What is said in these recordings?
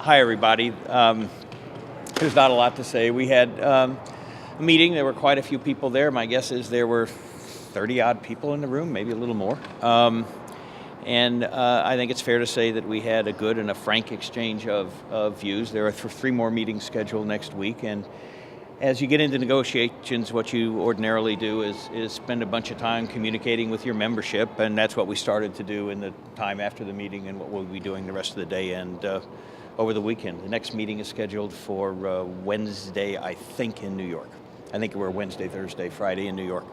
Hi, everybody. There's not a lot to say. We had a meeting. There were quite a few people there. My guess is there were 30-odd people in the room, maybe a little more. And I think it's fair to say that we had a good and a frank exchange of views. There are three more meetings scheduled next week, and as you get into negotiations, what you ordinarily do is spend a bunch of time communicating with your membership, and that's what we started to do in the time after the meeting and what we'll be doing the rest of the day and over the weekend. The next meeting is scheduled for Wednesday, I think, in New York. I think we're Wednesday, Thursday, Friday in New York,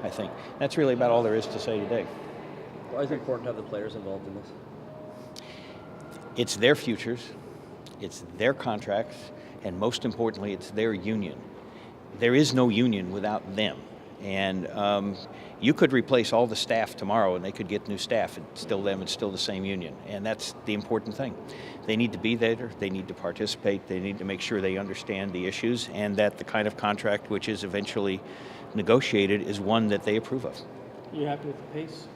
I think. That's really about all there is to say today. Why is it important to have the players involved in this? It's their futures, it's their contracts, and most importantly, it's their union. There is no union without them. And you could replace all the staff tomorrow and they could get new staff. It's still them, it's still the same union. And that's the important thing. They need to be there, they need to participate, they need to make sure they understand the issues and that the kind of contract which is eventually negotiated is one that they approve of. Are you happy with the pace?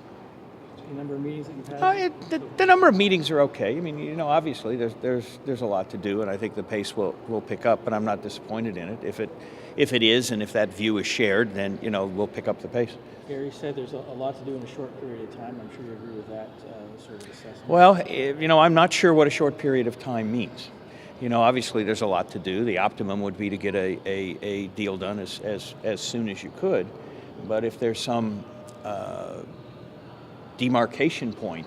The number of meetings that you've had? The number of meetings are okay. I mean, you know, obviously there's a lot to do, and I think the pace will pick up. But I'm not disappointed in it. If it is, and if that view is shared, then we'll pick up the pace. Gary said there's a lot to do in a short period of time. I'm sure you agree with that sort of assessment. Well, I'm not sure what a short period of time means. Obviously there's a lot to do. The optimum would be to get a deal done as soon as you could. But if there's some demarcation point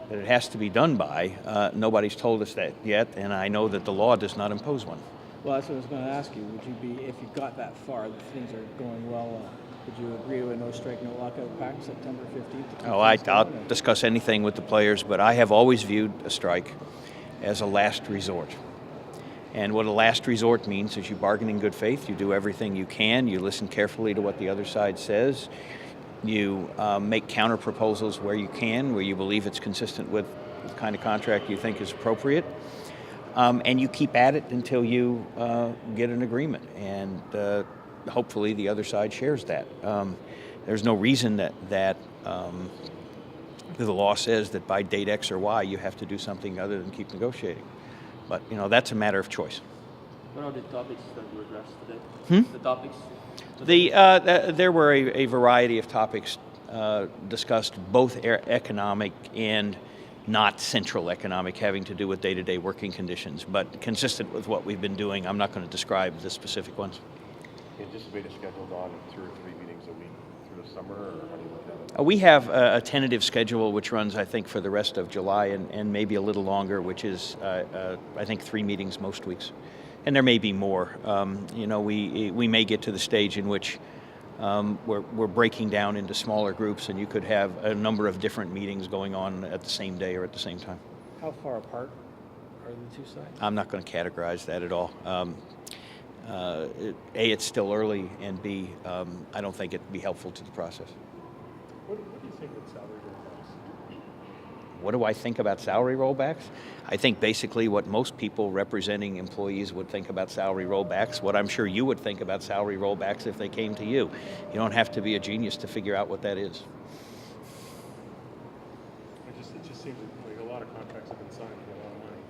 that it has to be done by, nobody's told us that yet, and I know that the law does not impose one. Well, that's what I was going to ask you. Would you be, if you got that far, that things are going well, would you agree to a no strike, no lockout pact September 15th? I'll discuss anything with the players, but I have always viewed a strike as a last resort. And what a last resort means is you bargain in good faith, you do everything you can, you listen carefully to what the other side says, you make counter proposals where you can, where you believe it's consistent with the kind of contract you think is appropriate, and you keep at it until you get an agreement. And hopefully the other side shares that. There's no reason that the law says that by date X or Y you have to do something other than keep negotiating. But that's a matter of choice. What are the topics that were addressed today? The topics? There were a variety of topics discussed, both economic and not central economic, having to do with day-to-day working conditions, but consistent with what we've been doing. I'm not going to describe the specific ones. Anticipate a scheduled on 2 or 3 meetings a week through the summer, or how do you look at it? We have a tentative schedule which runs, I think, for the rest of July and maybe a little longer, which is, I think, 3 meetings most weeks. And there may be more. We may get to the stage in which we're breaking down into smaller groups, and you could have a number of different meetings going on at the same day or at the same time. How far apart are the two sides? I'm not going to categorize that at all. A, it's still early, and B, I don't think it'd be helpful to the process. What do you think of salary rollbacks? What do I think about salary rollbacks? I think basically what most people representing employees would think about salary rollbacks, what I'm sure you would think about salary rollbacks if they came to you. You don't have to be a genius to figure out what that is. It just seems like a lot of contracts have been signed for a lot of money.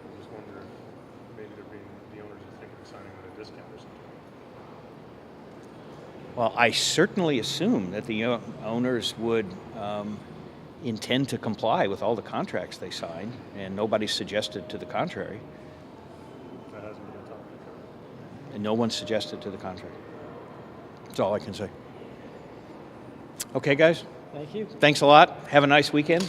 I just wonder if maybe the owners are thinking of signing at a discount or something. Well, I certainly assume that the owners would intend to comply with all the contracts they signed, and nobody suggested to the contrary. That hasn't been a topic. And no one suggested to the contrary. That's all I can say. Okay, guys? Thank you. Thanks a lot. Have a nice weekend.